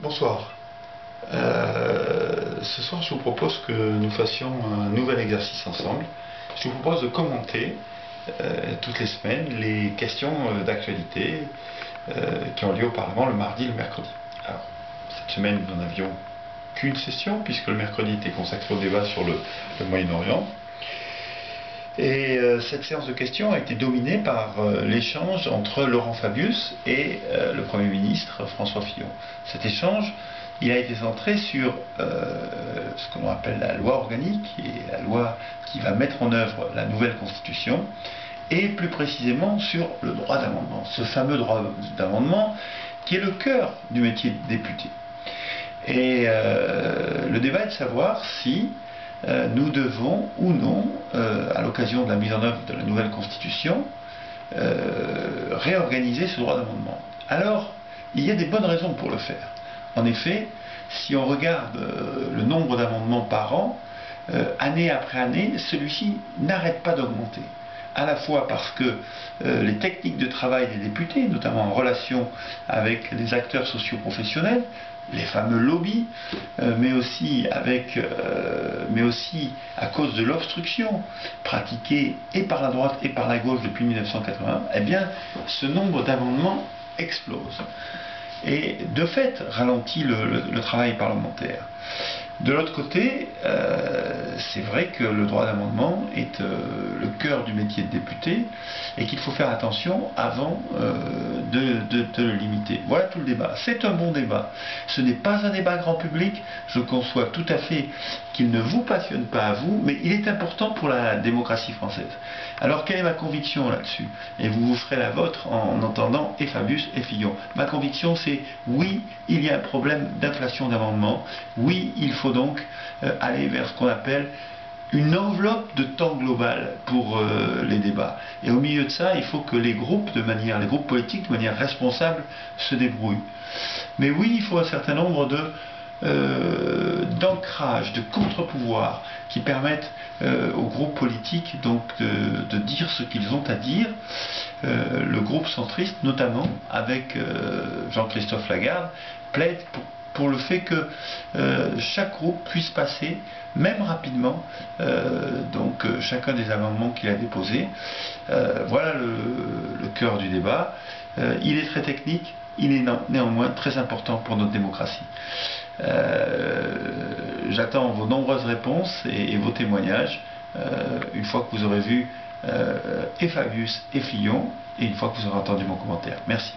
Bonsoir. Ce soir, je vous propose que nous fassions un nouvel exercice ensemble. Je vous propose de commenter toutes les semaines les questions d'actualité qui ont lieu au Parlement le mardi et le mercredi. Alors, cette semaine, nous n'en avions qu'une session, puisque le mercredi était consacré au débat sur le Moyen-Orient. Et cette séance de questions a été dominée par l'échange entre Laurent Fabius et le Premier ministre François Fillon. Cet échange, il a été centré sur ce qu'on appelle la loi organique, qui est la loi qui va mettre en œuvre la nouvelle Constitution, et plus précisément sur le droit d'amendement, ce fameux droit d'amendement qui est le cœur du métier de député. Et le débat est de savoir si nous devons ou non, à l'occasion de la mise en œuvre de la nouvelle Constitution, réorganiser ce droit d'amendement. Alors, il y a des bonnes raisons pour le faire. En effet, si on regarde le nombre d'amendements par an, année après année, celui-ci n'arrête pas d'augmenter. À la fois parce que les techniques de travail des députés, notamment en relation avec les acteurs socio-professionnels, les fameux lobbies, mais aussi à cause de l'obstruction pratiquée et par la droite et par la gauche depuis 1980, eh bien, ce nombre d'amendements explose. Et de fait, ralentit le travail parlementaire. De l'autre côté, c'est vrai que le droit d'amendement est le cœur du métier de député et qu'il faut faire attention avant de le limiter. Voilà tout le débat. C'est un bon débat. Ce n'est pas un débat grand public. Je conçois tout à fait qu'il ne vous passionne pas à vous, mais il est important pour la démocratie française. Alors, quelle est ma conviction là-dessus? Et vous ferez la vôtre en entendant et Fabius et Fillon. Ma conviction, c'est oui, il y a un problème d'inflation d'amendements. Oui, il faut donc aller vers ce qu'on appelle une enveloppe de temps global pour les débats. Et au milieu de ça, il faut que les groupes politiques de manière responsable se débrouillent. Mais oui, il faut un certain nombre d'ancrage, de contre-pouvoirs qui permettent aux groupes politiques donc de dire ce qu'ils ont à dire. Le groupe centriste, notamment avec Jean-Christophe Lagarde, plaide pour le fait que chaque groupe puisse passer, même rapidement, chacun des amendements qu'il a déposés. Voilà le cœur du débat. Il est très technique, il est néanmoins très important pour notre démocratie. J'attends vos nombreuses réponses et vos témoignages une fois que vous aurez vu et Fabius et Fillon et une fois que vous aurez entendu mon commentaire. Merci.